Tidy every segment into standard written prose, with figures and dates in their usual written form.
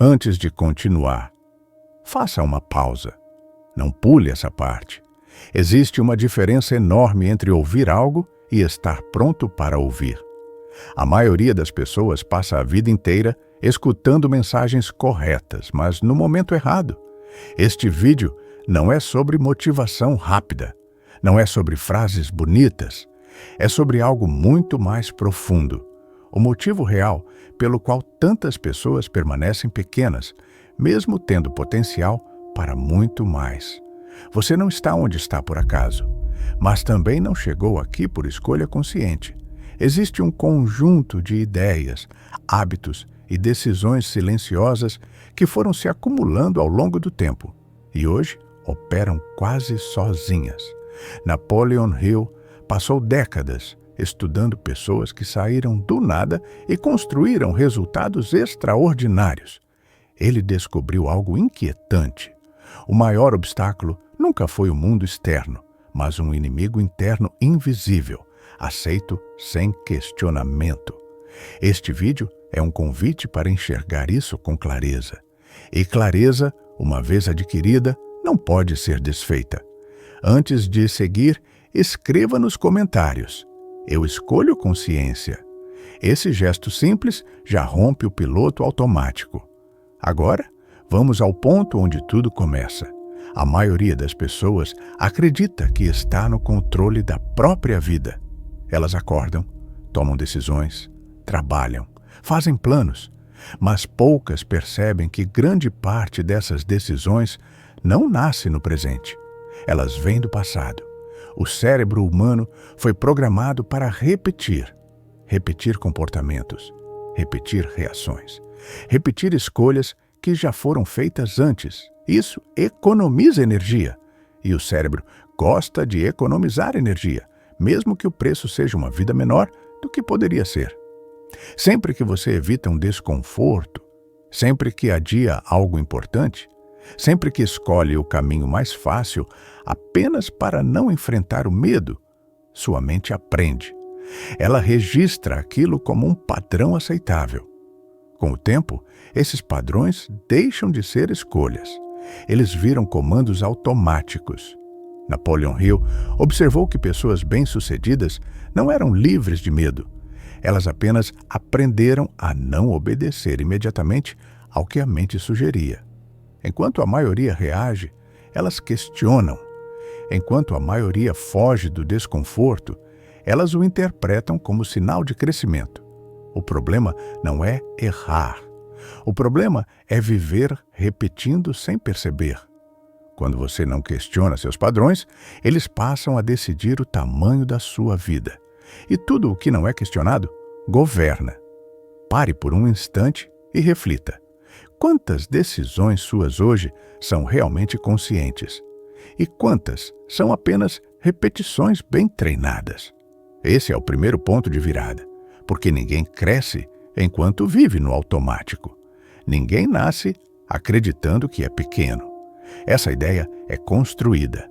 Antes de continuar, faça uma pausa. Não pule essa parte. Existe uma diferença enorme entre ouvir algo e estar pronto para ouvir. A maioria das pessoas passa a vida inteira escutando mensagens corretas, mas no momento errado. Este vídeo não é sobre motivação rápida, não é sobre frases bonitas, é sobre algo muito mais profundo. O motivo real pelo qual tantas pessoas permanecem pequenas, mesmo tendo potencial para muito mais. Você não está onde está por acaso, mas também não chegou aqui por escolha consciente. Existe um conjunto de ideias, hábitos e decisões silenciosas que foram se acumulando ao longo do tempo e hoje operam quase sozinhas. Napoleon Hill passou décadas estudando pessoas que saíram do nada e construíram resultados extraordinários. Ele descobriu algo inquietante. O maior obstáculo nunca foi o mundo externo, mas um inimigo interno invisível, aceito sem questionamento. Este vídeo é um convite para enxergar isso com clareza. E clareza, uma vez adquirida, não pode ser desfeita. Antes de seguir, escreva nos comentários: eu escolho consciência. Esse gesto simples já rompe o piloto automático. Agora, vamos ao ponto onde tudo começa. A maioria das pessoas acredita que está no controle da própria vida. Elas acordam, tomam decisões, trabalham, fazem planos, mas poucas percebem que grande parte dessas decisões não nasce no presente. Elas vêm do passado. O cérebro humano foi programado para repetir comportamentos, repetir reações, repetir escolhas que já foram feitas antes. Isso economiza energia. E o cérebro gosta de economizar energia, mesmo que o preço seja uma vida menor do que poderia ser. Sempre que você evita um desconforto, sempre que adia algo importante, sempre que escolhe o caminho mais fácil apenas para não enfrentar o medo, sua mente aprende. Ela registra aquilo como um padrão aceitável. Com o tempo, esses padrões deixam de ser escolhas. Eles viram comandos automáticos. Napoleon Hill observou que pessoas bem-sucedidas não eram livres de medo. Elas apenas aprenderam a não obedecer imediatamente ao que a mente sugeria. Enquanto a maioria reage, elas questionam. Enquanto a maioria foge do desconforto, elas o interpretam como sinal de crescimento. O problema não é errar. O problema é viver repetindo sem perceber. Quando você não questiona seus padrões, eles passam a decidir o tamanho da sua vida. E tudo o que não é questionado, governa. Pare por um instante e reflita. Quantas decisões suas hoje são realmente conscientes? E quantas são apenas repetições bem treinadas? Esse é o primeiro ponto de virada, porque ninguém cresce enquanto vive no automático. Ninguém nasce acreditando que é pequeno. Essa ideia é construída.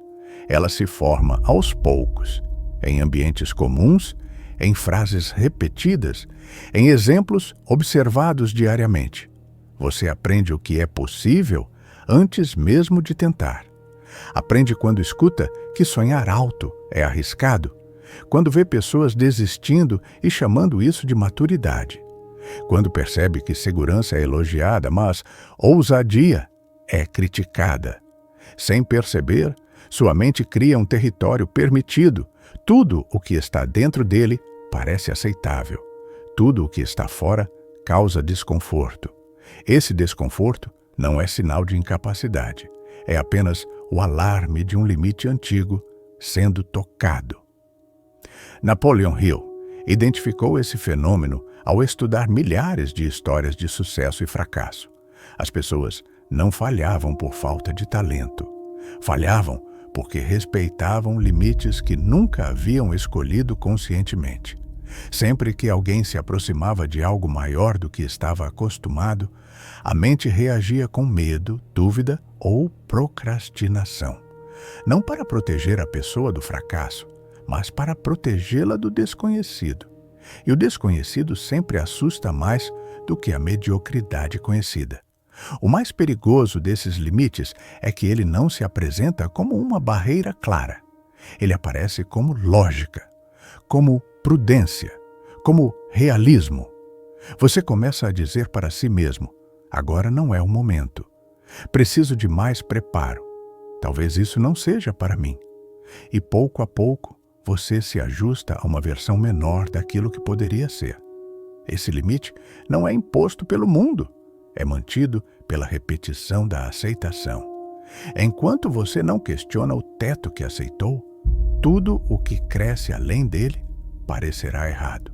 Ela se forma aos poucos, em ambientes comuns, em frases repetidas, em exemplos observados diariamente. Você aprende o que é possível antes mesmo de tentar. Aprende quando escuta que sonhar alto é arriscado, quando vê pessoas desistindo e chamando isso de maturidade, quando percebe que segurança é elogiada, mas ousadia é criticada. Sem perceber, sua mente cria um território permitido. Tudo o que está dentro dele parece aceitável. Tudo o que está fora causa desconforto. Esse desconforto não é sinal de incapacidade. É apenas o alarme de um limite antigo sendo tocado. Napoleon Hill identificou esse fenômeno ao estudar milhares de histórias de sucesso e fracasso. As pessoas não falhavam por falta de talento. Falhavam porque respeitavam limites que nunca haviam escolhido conscientemente. Sempre que alguém se aproximava de algo maior do que estava acostumado, a mente reagia com medo, dúvida ou procrastinação. Não para proteger a pessoa do fracasso, mas para protegê-la do desconhecido. E o desconhecido sempre assusta mais do que a mediocridade conhecida. O mais perigoso desses limites é que ele não se apresenta como uma barreira clara. Ele aparece como lógica, como prudência, como realismo. Você começa a dizer para si mesmo: agora não é o momento. Preciso de mais preparo. Talvez isso não seja para mim. E pouco a pouco, você se ajusta a uma versão menor daquilo que poderia ser. Esse limite não é imposto pelo mundo, é mantido pela repetição da aceitação. Enquanto você não questiona o teto que aceitou, tudo o que cresce além dele parecerá errado.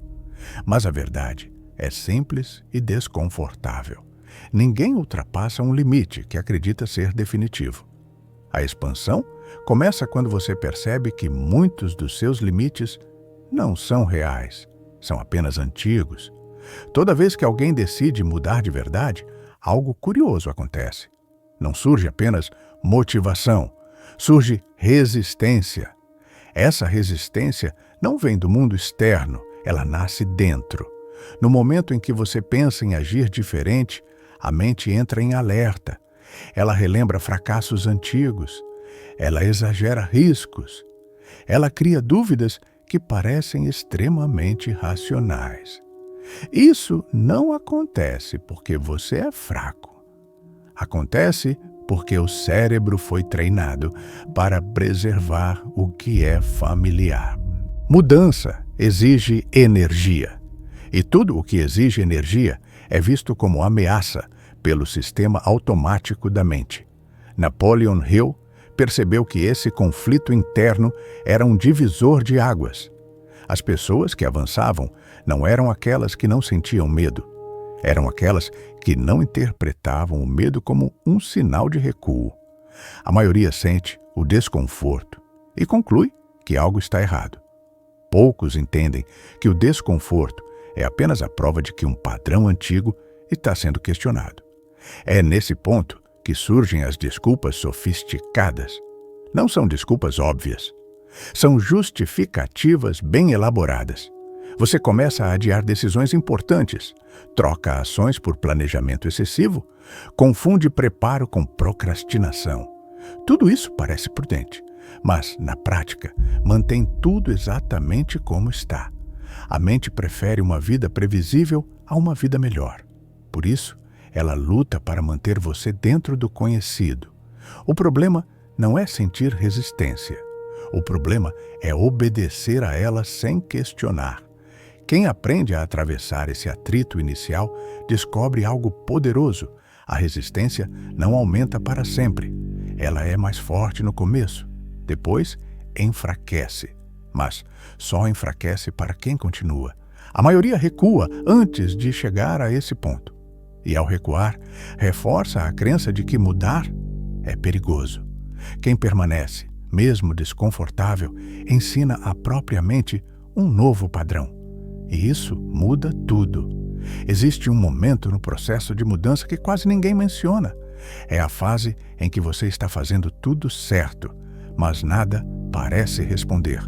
Mas a verdade é simples e desconfortável. Ninguém ultrapassa um limite que acredita ser definitivo. A expansão começa quando você percebe que muitos dos seus limites não são reais, são apenas antigos. Toda vez que alguém decide mudar de verdade, algo curioso acontece. Não surge apenas motivação, surge resistência. Essa resistência não vem do mundo externo, ela nasce dentro. No momento em que você pensa em agir diferente, a mente entra em alerta. Ela relembra fracassos antigos. Ela exagera riscos. Ela cria dúvidas que parecem extremamente racionais. Isso não acontece porque você é fraco. Acontece porque o cérebro foi treinado para preservar o que é familiar. Mudança exige energia. E tudo o que exige energia é visto como ameaça pelo sistema automático da mente. Napoleon Hill percebeu que esse conflito interno era um divisor de águas. As pessoas que avançavam não eram aquelas que não sentiam medo, eram aquelas que não interpretavam o medo como um sinal de recuo. A maioria sente o desconforto e conclui que algo está errado. Poucos entendem que o desconforto é apenas a prova de que um padrão antigo está sendo questionado. É nesse ponto que surgem as desculpas sofisticadas. Não são desculpas óbvias. São justificativas bem elaboradas. Você começa a adiar decisões importantes, troca ações por planejamento excessivo, confunde preparo com procrastinação. Tudo isso parece prudente, mas, na prática, mantém tudo exatamente como está. A mente prefere uma vida previsível a uma vida melhor. Por isso, ela luta para manter você dentro do conhecido. O problema não é sentir resistência. O problema é obedecer a ela sem questionar. Quem aprende a atravessar esse atrito inicial descobre algo poderoso. A resistência não aumenta para sempre. Ela é mais forte no começo. Depois, enfraquece. Mas só enfraquece para quem continua. A maioria recua antes de chegar a esse ponto. E ao recuar, reforça a crença de que mudar é perigoso. Quem permanece, mesmo desconfortável, ensina à própria mente um novo padrão. E isso muda tudo. Existe um momento no processo de mudança que quase ninguém menciona. É a fase em que você está fazendo tudo certo, mas nada parece responder.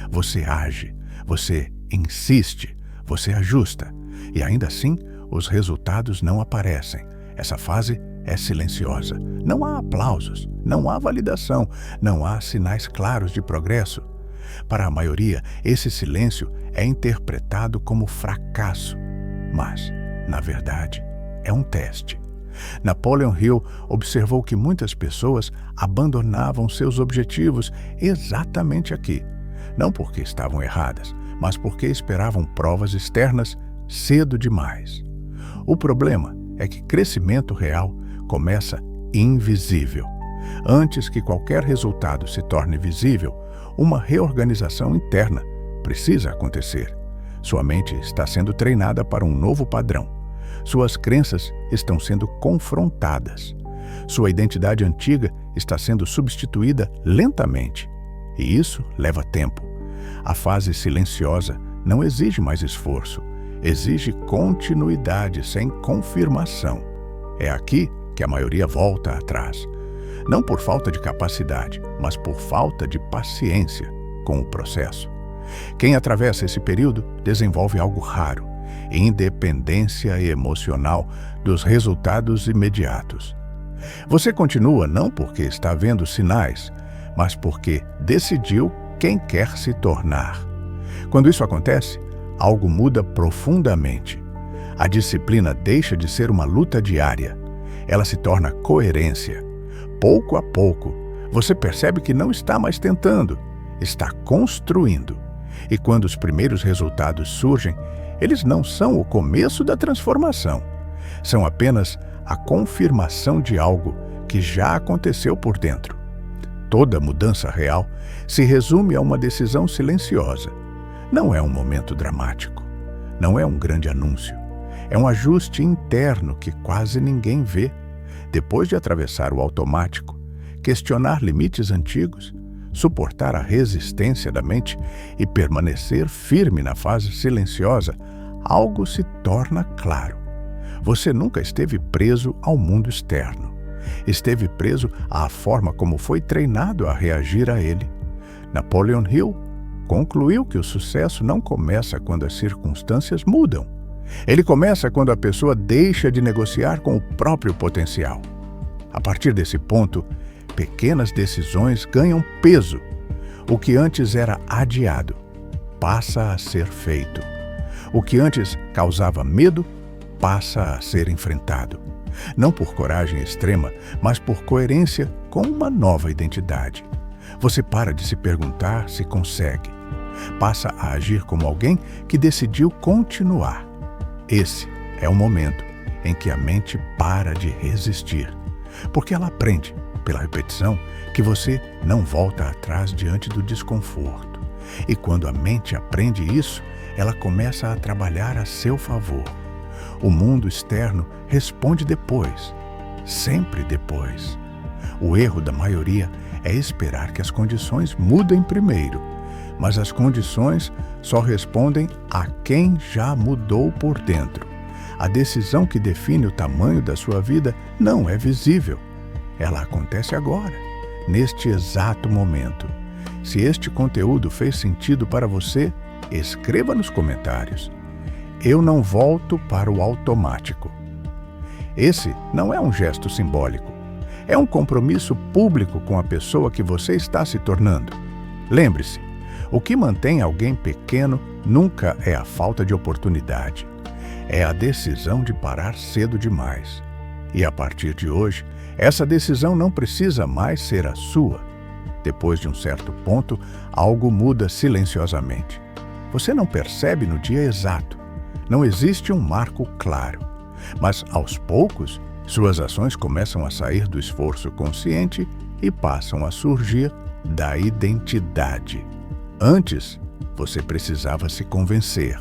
Você age, você insiste, você ajusta, e ainda assim os resultados não aparecem. Essa fase é silenciosa. Não há aplausos, não há validação, não há sinais claros de progresso. Para a maioria, esse silêncio é interpretado como fracasso, mas, na verdade, é um teste. Napoleon Hill observou que muitas pessoas abandonavam seus objetivos exatamente aqui, não porque estavam erradas, mas porque esperavam provas externas cedo demais. O problema é que crescimento real começa invisível. Antes que qualquer resultado se torne visível, uma reorganização interna precisa acontecer. Sua mente está sendo treinada para um novo padrão. Suas crenças estão sendo confrontadas. Sua identidade antiga está sendo substituída lentamente. E isso leva tempo. A fase silenciosa não exige mais esforço. Exige continuidade sem confirmação. É aqui que a maioria volta atrás. Não por falta de capacidade, mas por falta de paciência com o processo. Quem atravessa esse período desenvolve algo raro. independência emocional dos resultados imediatos. Você continua não porque está vendo sinais, mas porque decidiu quem quer se tornar. Quando isso acontece, algo muda profundamente. A disciplina deixa de ser uma luta diária. Ela se torna coerência. Pouco a pouco, você percebe que não está mais tentando, está construindo. E quando os primeiros resultados surgem, eles não são o começo da transformação. São apenas a confirmação de algo que já aconteceu por dentro. Toda mudança real se resume a uma decisão silenciosa. Não é um momento dramático. Não é um grande anúncio. É um ajuste interno que quase ninguém vê. Depois de atravessar o automático, questionar limites antigos, suportar a resistência da mente e permanecer firme na fase silenciosa, algo se torna claro. Você nunca esteve preso ao mundo externo. Esteve preso à forma como foi treinado a reagir a ele. Napoleon Hill concluiu que o sucesso não começa quando as circunstâncias mudam. Ele começa quando a pessoa deixa de negociar com o próprio potencial. A partir desse ponto, pequenas decisões ganham peso. O que antes era adiado passa a ser feito. O que antes causava medo passa a ser enfrentado. Não por coragem extrema, mas por coerência com uma nova identidade. Você para de se perguntar se consegue. Passa a agir como alguém que decidiu continuar. Esse é o momento em que a mente para de resistir, porque ela aprende, pela repetição, que você não volta atrás diante do desconforto. E quando a mente aprende isso, ela começa a trabalhar a seu favor. O mundo externo responde depois, sempre depois. O erro da maioria é esperar que as condições mudem primeiro, mas as condições só respondem a quem já mudou por dentro. A decisão que define o tamanho da sua vida não é visível. Ela acontece agora, neste exato momento. Se este conteúdo fez sentido para você, escreva nos comentários. Eu não volto para o automático. Esse não é um gesto simbólico. É um compromisso público com a pessoa que você está se tornando. Lembre-se, o que mantém alguém pequeno nunca é a falta de oportunidade. É a decisão de parar cedo demais. E a partir de hoje, essa decisão não precisa mais ser a sua. Depois de um certo ponto, algo muda silenciosamente. Você não percebe no dia exato. Não existe um marco claro. Mas, aos poucos, suas ações começam a sair do esforço consciente e passam a surgir da identidade. Antes, você precisava se convencer.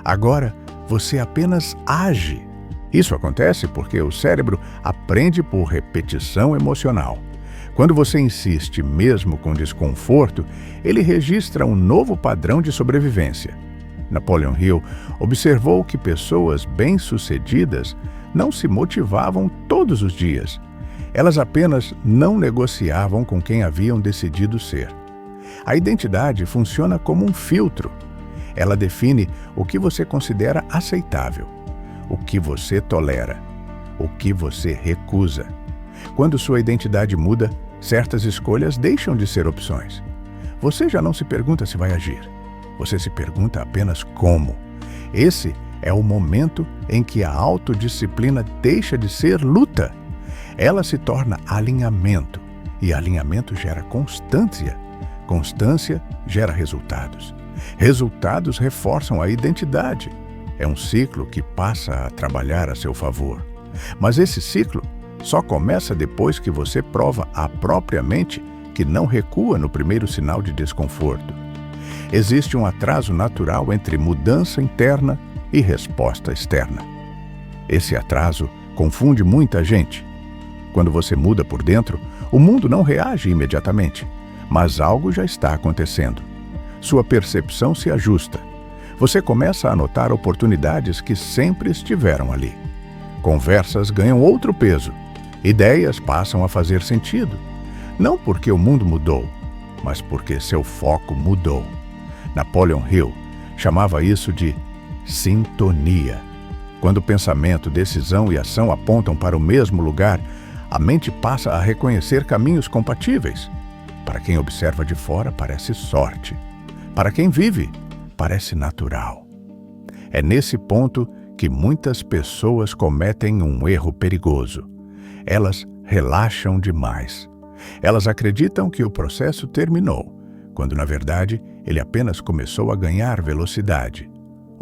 Agora, você apenas age. Isso acontece porque o cérebro aprende por repetição emocional. Quando você insiste mesmo com desconforto, ele registra um novo padrão de sobrevivência. Napoleon Hill observou que pessoas bem-sucedidas não se motivavam todos os dias. Elas apenas não negociavam com quem haviam decidido ser. A identidade funciona como um filtro. Ela define o que você considera aceitável, o que você tolera, o que você recusa. Quando sua identidade muda, certas escolhas deixam de ser opções. Você já não se pergunta se vai agir. Você se pergunta apenas como. Esse é o momento em que a autodisciplina deixa de ser luta. Ela se torna alinhamento, e alinhamento gera constância. Constância gera resultados. Resultados reforçam a identidade. É um ciclo que passa a trabalhar a seu favor. Mas esse ciclo só começa depois que você prova à própria mente que não recua no primeiro sinal de desconforto. Existe um atraso natural entre mudança interna e resposta externa. Esse atraso confunde muita gente. Quando você muda por dentro, o mundo não reage imediatamente, mas algo já está acontecendo. Sua percepção se ajusta. Você começa a notar oportunidades que sempre estiveram ali. Conversas ganham outro peso. Ideias passam a fazer sentido. Não porque o mundo mudou, mas porque seu foco mudou. Napoleon Hill chamava isso de Sintonia. Quando pensamento, decisão e ação apontam para o mesmo lugar, a mente passa a reconhecer caminhos compatíveis. Para quem observa de fora, parece sorte. Para quem vive, parece natural. É nesse ponto que muitas pessoas cometem um erro perigoso. Elas relaxam demais. Elas acreditam que o processo terminou, quando na verdade ele apenas começou a ganhar velocidade.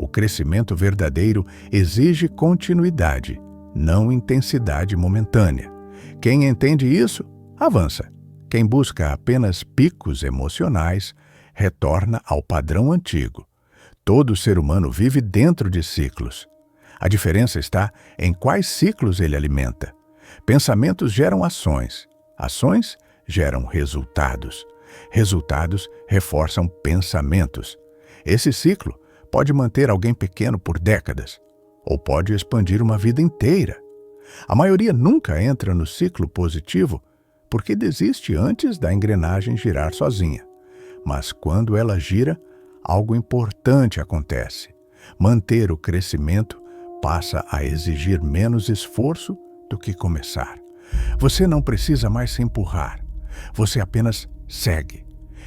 O crescimento verdadeiro exige continuidade, não intensidade momentânea. Quem entende isso, avança. Quem busca apenas picos emocionais, retorna ao padrão antigo. Todo ser humano vive dentro de ciclos. A diferença está em quais ciclos ele alimenta. Pensamentos geram ações. Ações geram resultados. Resultados reforçam pensamentos. Esse ciclo pode manter alguém pequeno por décadas, ou pode expandir uma vida inteira. A maioria nunca entra no ciclo positivo porque desiste antes da engrenagem girar sozinha. Mas quando ela gira, algo importante acontece. Manter o crescimento passa a exigir menos esforço do que começar. Você não precisa mais se empurrar. Você apenas segue.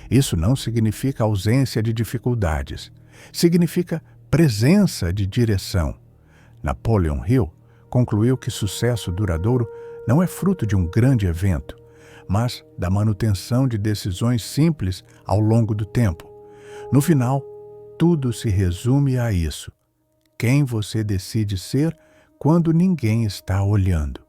Isso não significa ausência de dificuldades. Significa presença de direção. Napoleon Hill concluiu que sucesso duradouro não é fruto de um grande evento, mas da manutenção de decisões simples ao longo do tempo. No final, tudo se resume a isso. Quem você decide ser quando ninguém está olhando.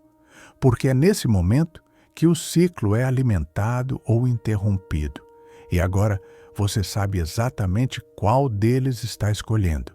Porque é nesse momento que o ciclo é alimentado ou interrompido. E agora você sabe exatamente qual deles está escolhendo.